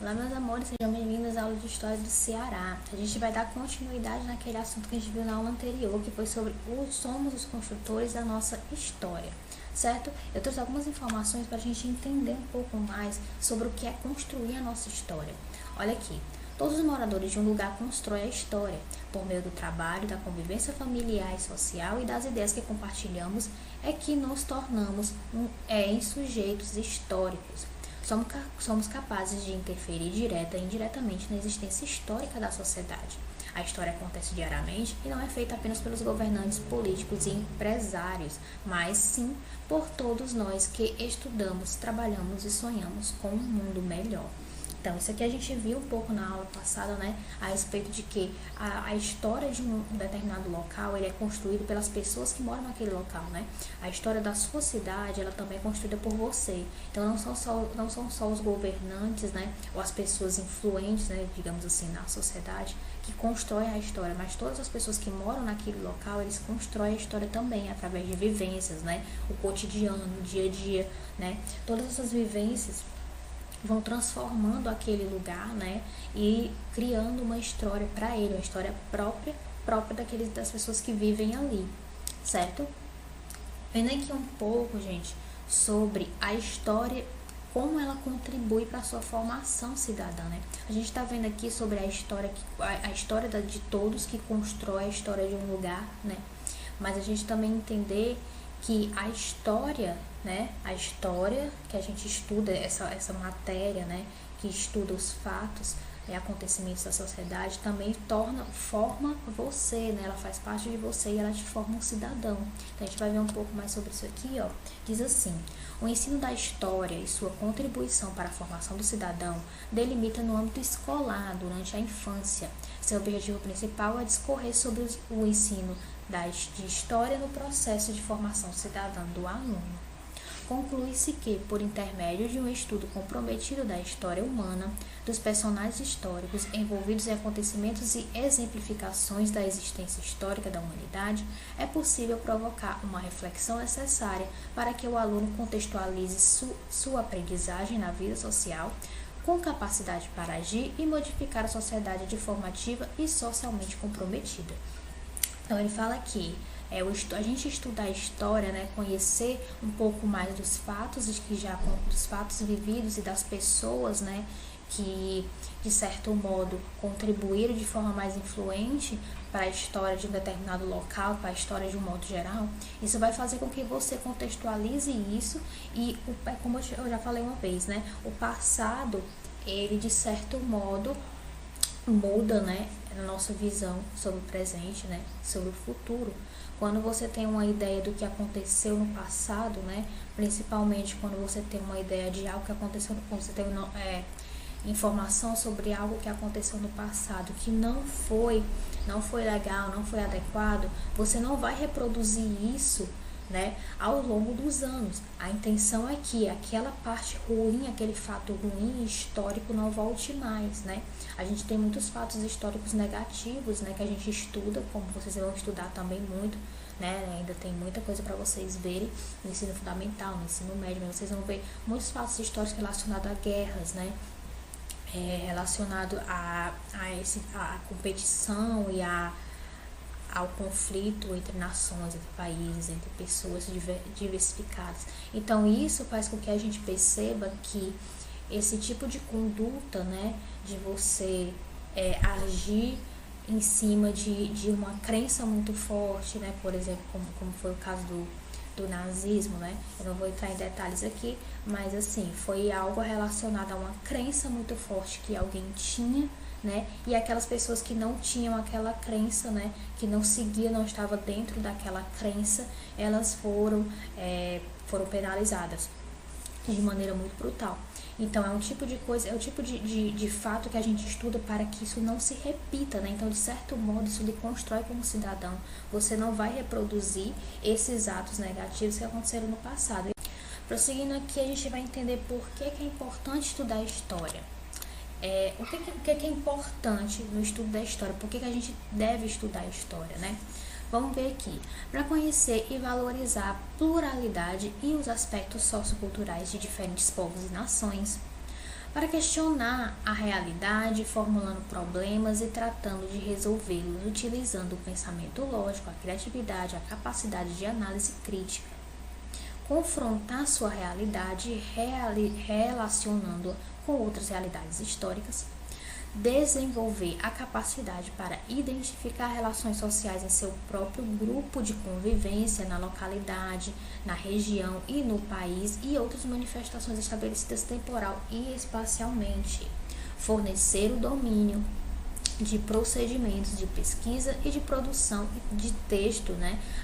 Olá, meus amores, sejam bem-vindos à aula de História do Ceará. A gente vai dar continuidade naquele assunto que a gente viu na aula anterior, que foi sobre somos os construtores da nossa história, certo? Eu trouxe algumas informações para a gente entender um pouco mais sobre o que é construir a nossa história. Olha aqui, todos os moradores de um lugar constroem a história, por meio do trabalho, da convivência familiar e social e das ideias que compartilhamos, é que nos tornamos em sujeitos históricos. Somos capazes de interferir direta e indiretamente na existência histórica da sociedade. A história acontece diariamente e não é feita apenas pelos governantes políticos e empresários, mas sim por todos nós que estudamos, trabalhamos e sonhamos com um mundo melhor. Então, isso aqui a gente viu um pouco na aula passada, né, a respeito de que a história de um determinado local, ele é construído pelas pessoas que moram naquele local, né? A história da sua cidade, ela também é construída por você. Então, não são só os governantes, né, ou as pessoas influentes, né, digamos assim, na sociedade, que constroem a história, mas todas as pessoas que moram naquele local, eles constroem a história também, através de vivências, né, o cotidiano, o dia a dia, né? Todas essas vivências vão transformando aquele lugar, né, e criando uma história para ele, uma história própria das pessoas que vivem ali, certo? Vendo aqui um pouco, gente, sobre a história, como ela contribui para a sua formação cidadã, né? A gente está vendo aqui sobre a história de todos que constrói a história de um lugar, né? Mas a gente também entender que a história, né, a história que a gente estuda, essa matéria, né, que estuda os fatos e acontecimentos da sociedade, também forma você, né, ela faz parte de você e ela te forma um cidadão. Então a gente vai ver um pouco mais sobre isso aqui, ó. Diz assim: o ensino da história e sua contribuição para a formação do cidadão delimita no âmbito escolar durante a infância. Seu objetivo principal é discorrer sobre o ensino de história no processo de formação cidadã do aluno. Conclui-se que, por intermédio de um estudo comprometido da história humana, dos personagens históricos envolvidos em acontecimentos e exemplificações da existência histórica da humanidade, é possível provocar uma reflexão necessária para que o aluno contextualize sua aprendizagem na vida social, com capacidade para agir e modificar a sociedade de forma ativa e socialmente comprometida. Então, ele fala aqui, a gente estudar a história, né, conhecer um pouco mais dos fatos, dos fatos vividos e das pessoas, né, que, de certo modo, contribuíram de forma mais influente para a história de um determinado local, para a história de um modo geral. Isso vai fazer com que você contextualize isso e, como eu já falei uma vez, né, o passado, ele, de certo modo, muda, né, a nossa visão sobre o presente, né, sobre o futuro. Quando você tem uma ideia do que aconteceu no passado, né, principalmente quando você tem uma ideia de algo que aconteceu, quando você tem informação sobre algo que aconteceu no passado que não foi legal, não foi adequado, você não vai reproduzir isso, né, ao longo dos anos. A intenção é que aquela parte ruim, aquele fato ruim histórico não volte mais, né? A gente tem muitos fatos históricos negativos, né, que a gente estuda, como vocês vão estudar também muito, né? Ainda tem muita coisa para vocês verem no ensino fundamental, no ensino médio, mas vocês vão ver muitos fatos históricos relacionados a guerras, né? Relacionado a competição e ao conflito entre nações, entre países, entre pessoas diversificadas. Então, isso faz com que a gente perceba que esse tipo de conduta, né, de você agir em cima de uma crença muito forte, né, por exemplo, como foi o caso do nazismo, né? Eu não vou entrar em detalhes aqui, mas assim, foi algo relacionado a uma crença muito forte que alguém tinha, né? E aquelas pessoas que não tinham aquela crença, né, que não seguia, não estava dentro daquela crença, elas foram penalizadas de maneira muito brutal. Então, é um tipo de coisa, é o tipo de fato que a gente estuda para que isso não se repita, né? Então, de certo modo, isso lhe constrói como cidadão. Você não vai reproduzir esses atos negativos que aconteceram no passado. Prosseguindo aqui, a gente vai entender por que é importante estudar a história. O que é importante no estudo da história? Por que a gente deve estudar a história, né? Vamos ver aqui. Para conhecer e valorizar a pluralidade e os aspectos socioculturais de diferentes povos e nações. para questionar a realidade, formulando problemas e tratando de resolvê-los, utilizando o pensamento lógico, a criatividade, a capacidade de análise crítica. Confrontar sua realidade relacionando-a com outras realidades históricas. Desenvolver a capacidade para identificar relações sociais em seu próprio grupo de convivência, na localidade, na região e no país, e outras manifestações estabelecidas temporal e espacialmente. Fornecer o domínio de procedimentos de pesquisa e de produção de texto,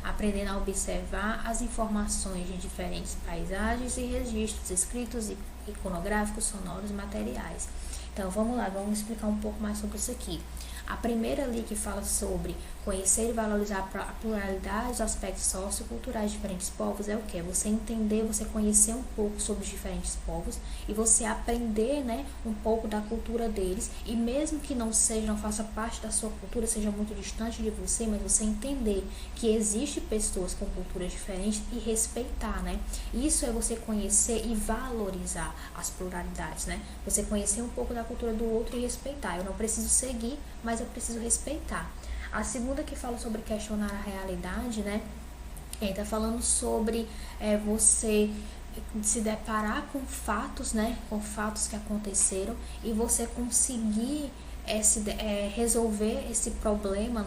aprendendo a observar as informações de diferentes paisagens e registros escritos, iconográficos, sonoros, materiais. Então, vamos lá, vamos explicar um pouco mais sobre isso aqui. A primeira ali que fala sobre conhecer e valorizar a pluralidade dos aspectos socioculturais de diferentes povos é o que? Você entender, você conhecer um pouco sobre os diferentes povos e você aprender, um pouco da cultura deles, e mesmo que não faça parte da sua cultura, seja muito distante de você, mas você entender que existe pessoas com culturas diferentes e respeitar, Isso é você conhecer e valorizar as pluralidades, Você conhecer um pouco da cultura do outro e respeitar. Eu não preciso seguir, mas eu preciso respeitar. A segunda que fala sobre questionar a realidade, está falando sobre você se deparar com fatos, com fatos que aconteceram e você conseguir resolver esse problema,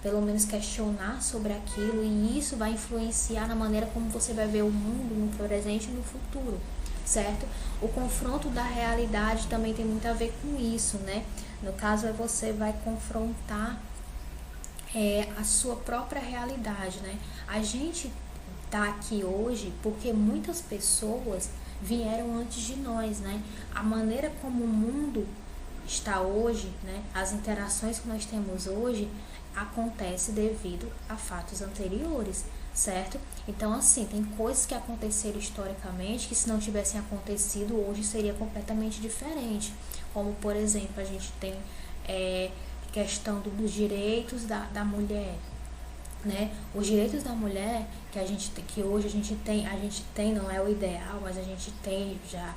pelo menos questionar sobre aquilo, e isso vai influenciar na maneira como você vai ver o mundo no presente e no futuro, certo? O confronto da realidade também tem muito a ver com isso, No caso, você vai confrontar a sua própria realidade, A gente tá aqui hoje porque muitas pessoas vieram antes de nós, A maneira como o mundo está hoje, as interações que nós temos hoje, acontece devido a fatos anteriores, certo? Então, assim, tem coisas que aconteceram historicamente que, se não tivessem acontecido, hoje seria completamente diferente. Como, por exemplo, a gente tem questão dos direitos da mulher, Os direitos da mulher que hoje a gente tem, não é o ideal, mas a gente tem já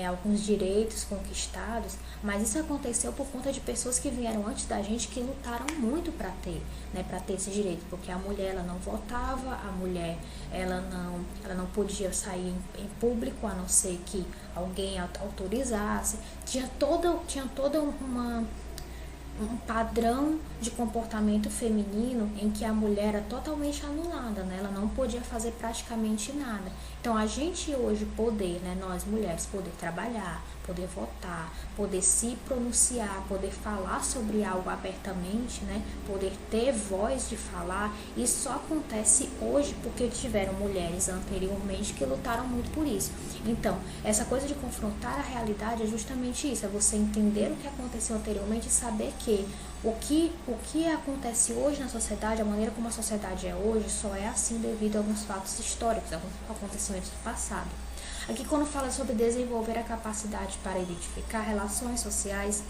alguns direitos conquistados, mas isso aconteceu por conta de pessoas que vieram antes da gente, que lutaram muito para ter esse direito, porque a mulher, ela não votava, a mulher ela não podia sair em público, a não ser que alguém autorizasse. Tinha toda um padrão de comportamento feminino em que a mulher era totalmente anulada, Ela não podia fazer praticamente nada. Então, a gente hoje poder, nós mulheres, poder trabalhar, poder votar, poder se pronunciar, poder falar sobre algo abertamente, Poder ter voz de falar, isso só acontece hoje porque tiveram mulheres anteriormente que lutaram muito por isso. Então, essa coisa de confrontar a realidade é justamente isso, é você entender o que aconteceu anteriormente e saber que o que acontece hoje na sociedade, a maneira como a sociedade é hoje, só é assim devido a alguns fatos históricos, alguns acontecimentos do passado. Aqui, quando fala sobre desenvolver a capacidade para identificar relações sociais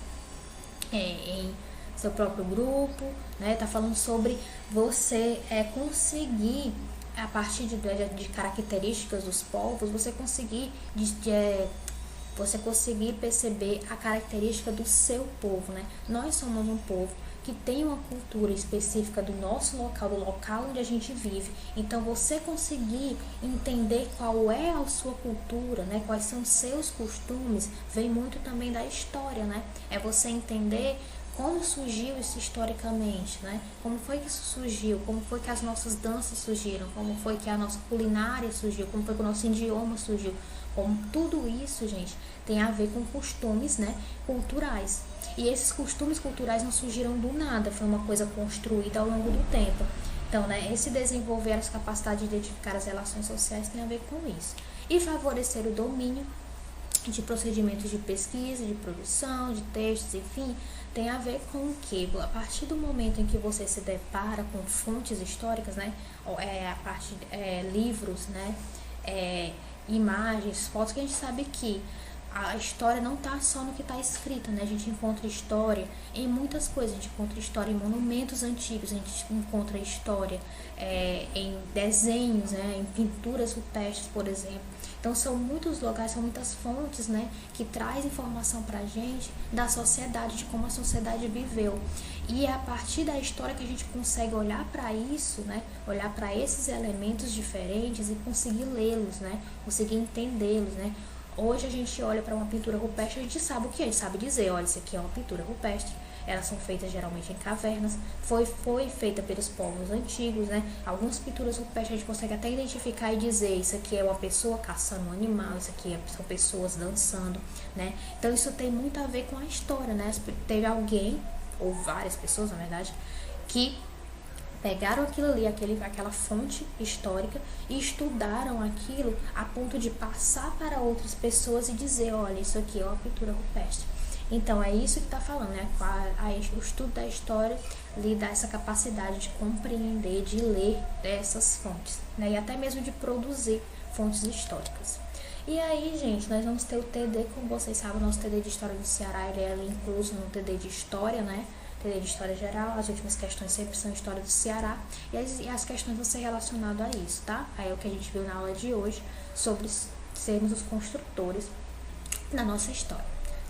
em seu próprio grupo, tá falando sobre você conseguir, a partir de características dos povos, você conseguir perceber a característica do seu povo, Nós somos um povo que tem uma cultura específica do nosso local, do local onde a gente vive. Então, você conseguir entender qual é a sua cultura, quais são os seus costumes, vem muito também da história, É você entender como surgiu isso historicamente, Como foi que isso surgiu, como foi que as nossas danças surgiram, como foi que a nossa culinária surgiu, como foi que o nosso idioma surgiu. Como tudo isso, gente, tem a ver com costumes, culturais. E esses costumes culturais não surgiram do nada, foi uma coisa construída ao longo do tempo. Então, esse desenvolver as capacidades de identificar as relações sociais tem a ver com isso. E favorecer o domínio de procedimentos de pesquisa, de produção, de textos, enfim, tem a ver com o que? A partir do momento em que você se depara com fontes históricas, livros, imagens, fotos, que a gente sabe que a história não está só no que está escrito, A gente encontra história em muitas coisas, a gente encontra história em monumentos antigos, a gente encontra história em desenhos, em pinturas rupestres, por exemplo. Então, Então são muitos lugares, são muitas fontes, né, que traz informação pra gente da sociedade, de como a sociedade viveu. E é a partir da história que a gente consegue olhar para isso, né, olhar para esses elementos diferentes e conseguir lê-los, né, conseguir entendê-los, né. Hoje a gente olha para uma pintura rupestre, a gente sabe o que é, a gente sabe dizer, olha, isso aqui é uma pintura rupestre. Elas são feitas geralmente em cavernas, foi feita pelos povos antigos, né? Algumas pinturas rupestres a gente consegue até identificar e dizer, isso aqui é uma pessoa caçando um animal, isso aqui são pessoas dançando, né? Então isso tem muito a ver com a história, né? Teve alguém, ou várias pessoas na verdade, que pegaram aquilo ali, aquela fonte histórica e estudaram aquilo a ponto de passar para outras pessoas e dizer, olha, isso aqui é uma pintura rupestre. Então é isso que está falando, né? O estudo da história lhe dá essa capacidade de compreender, de ler essas fontes, né? E até mesmo de produzir fontes históricas. E aí, gente, nós vamos ter o TD, como vocês sabem, o nosso TD de História do Ceará, ele é ali incluso no TD de História, né? TD de História Geral, as últimas questões sempre são História do Ceará, e as questões vão ser relacionadas a isso, tá? Aí é o que a gente viu na aula de hoje, sobre sermos os construtores da nossa história,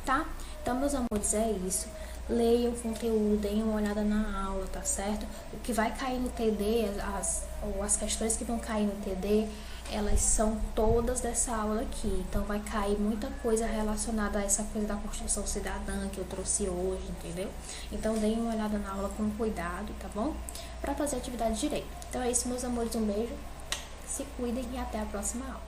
tá? Então, meus amores, é isso. Leiam o conteúdo, deem uma olhada na aula, tá certo? O que vai cair no TD, as questões que vão cair no TD, elas são todas dessa aula aqui. Então, vai cair muita coisa relacionada a essa coisa da construção cidadã que eu trouxe hoje, entendeu? Então, deem uma olhada na aula com cuidado, tá bom? Pra fazer a atividade direito. Então, é isso, meus amores. Um beijo. Se cuidem e até a próxima aula.